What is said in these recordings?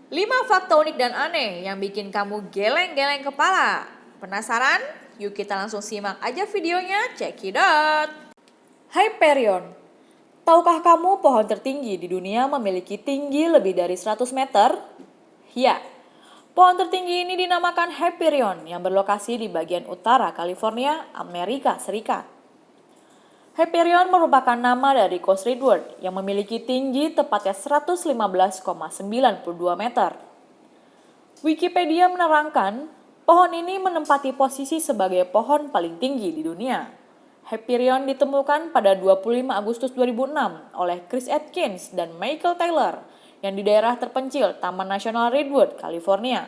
5 fakta unik dan aneh yang bikin kamu geleng-geleng kepala. Penasaran? Yuk kita langsung simak aja videonya, check it out. Hyperion. Tahukah kamu pohon tertinggi di dunia memiliki tinggi lebih dari 100 meter? Ya, pohon tertinggi ini dinamakan Hyperion yang berlokasi di bagian utara California, Amerika Serikat. Hyperion merupakan nama dari Coast Redwood yang memiliki tinggi tepatnya 115,92 meter. Wikipedia menerangkan, pohon ini menempati posisi sebagai pohon paling tinggi di dunia. Hyperion ditemukan pada 25 Agustus 2006 oleh Chris Atkins dan Michael Taylor yang di daerah terpencil Taman Nasional Redwood, California.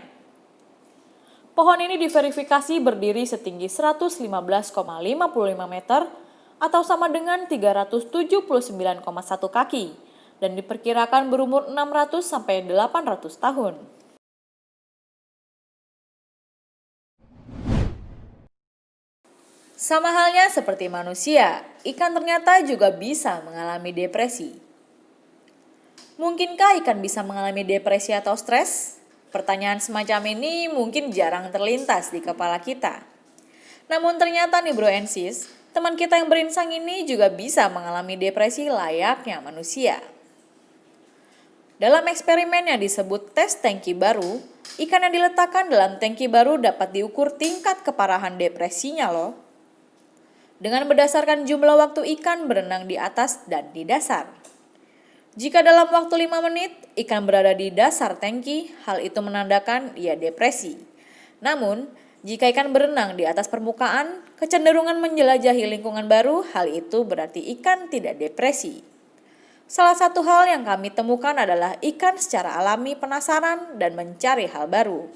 Pohon ini diverifikasi berdiri setinggi 115,55 meter atau sama dengan 379,1 kaki dan diperkirakan berumur 600 sampai 800 tahun. Sama halnya seperti manusia, ikan ternyata juga bisa mengalami depresi. Mungkinkah ikan bisa mengalami depresi atau stres? Pertanyaan semacam ini mungkin jarang terlintas di kepala kita. Namun ternyata nih bro and sis, teman kita yang berinsang ini juga bisa mengalami depresi layaknya manusia. Dalam eksperimen yang disebut tes tangki baru, ikan yang diletakkan dalam tangki baru dapat diukur tingkat keparahan depresinya loh. Dengan berdasarkan jumlah waktu ikan berenang di atas dan di dasar. Jika dalam waktu 5 menit, ikan berada di dasar tangki, hal itu menandakan ia depresi. Namun, jika ikan berenang di atas permukaan, kecenderungan menjelajahi lingkungan baru, hal itu berarti ikan tidak depresi. Salah satu hal yang kami temukan adalah ikan secara alami penasaran dan mencari hal baru.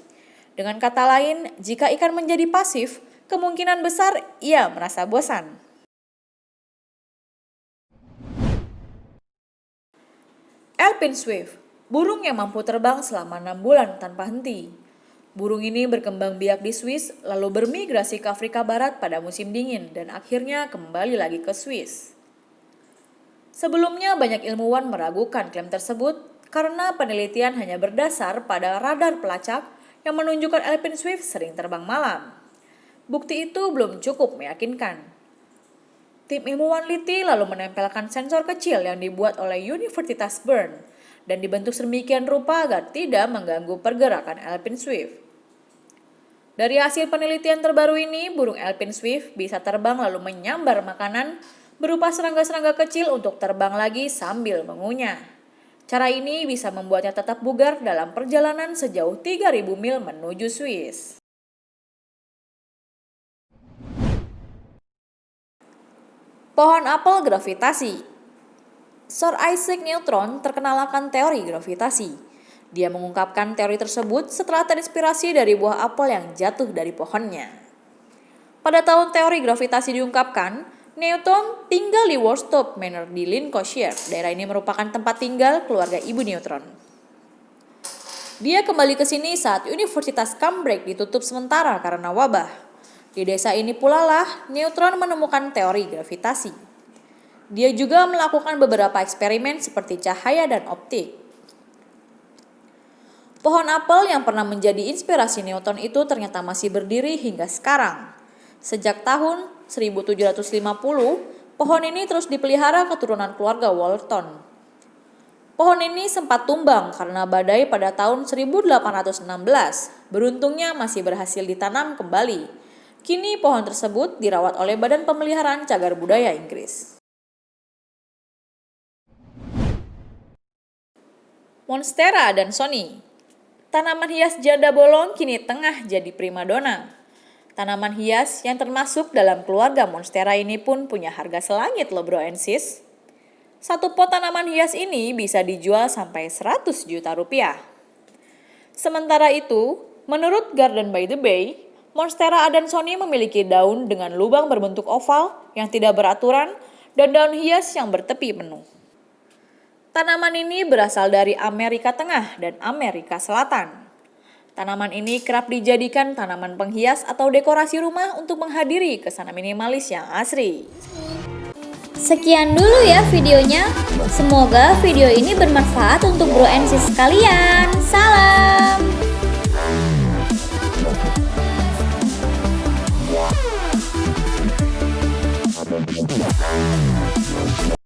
Dengan kata lain, jika ikan menjadi pasif, kemungkinan besar ia merasa bosan. Alpine Swift, burung yang mampu terbang selama 6 bulan tanpa henti. Burung ini berkembang biak di Swiss, lalu bermigrasi ke Afrika Barat pada musim dingin dan akhirnya kembali lagi ke Swiss. Sebelumnya banyak ilmuwan meragukan klaim tersebut karena penelitian hanya berdasar pada radar pelacak yang menunjukkan Alpine Swift sering terbang malam. Bukti itu belum cukup meyakinkan. Tim ilmuwan LITI lalu menempelkan sensor kecil yang dibuat oleh Universitas Bern dan dibentuk sedemikian rupa agar tidak mengganggu pergerakan Alpine Swift. Dari hasil penelitian terbaru ini, burung Alpine Swift bisa terbang lalu menyambar makanan berupa serangga-serangga kecil untuk terbang lagi sambil mengunyah. Cara ini bisa membuatnya tetap bugar dalam perjalanan sejauh 3.000 mil menuju Swiss. Pohon apel gravitasi. Sir Isaac Newton terkenal akan teori gravitasi. Dia mengungkapkan teori tersebut setelah terinspirasi dari buah apel yang jatuh dari pohonnya. Pada tahun teori gravitasi diungkapkan, Newton tinggal di Worsthorpe Manor di Lincolnshire. Daerah ini merupakan tempat tinggal keluarga ibu Newton. Dia kembali ke sini saat Universitas Cambridge ditutup sementara karena wabah. Di desa ini pula lah Newton menemukan teori gravitasi. Dia juga melakukan beberapa eksperimen seperti cahaya dan optik. Pohon apel yang pernah menjadi inspirasi Newton itu ternyata masih berdiri hingga sekarang. Sejak tahun 1750, pohon ini terus dipelihara keturunan keluarga Walton. Pohon ini sempat tumbang karena badai pada tahun 1816. Beruntungnya masih berhasil ditanam kembali. Kini pohon tersebut dirawat oleh Badan Pemeliharaan Cagar Budaya Inggris. Monstera adansonii. Tanaman hias janda bolong kini tengah jadi primadona. Tanaman hias yang termasuk dalam keluarga Monstera ini pun punya harga selangit loh bro and sis. Satu pot tanaman hias ini bisa dijual sampai 100 juta rupiah. Sementara itu, menurut Garden by the Bay, Monstera adansonii memiliki daun dengan lubang berbentuk oval yang tidak beraturan dan daun hias yang bertepi penuh. Tanaman ini berasal dari Amerika Tengah dan Amerika Selatan. Tanaman ini kerap dijadikan tanaman penghias atau dekorasi rumah untuk menghadiri kesan minimalis yang asri. Sekian dulu ya videonya. Semoga video ini bermanfaat untuk bro and sis sekalian. Salam!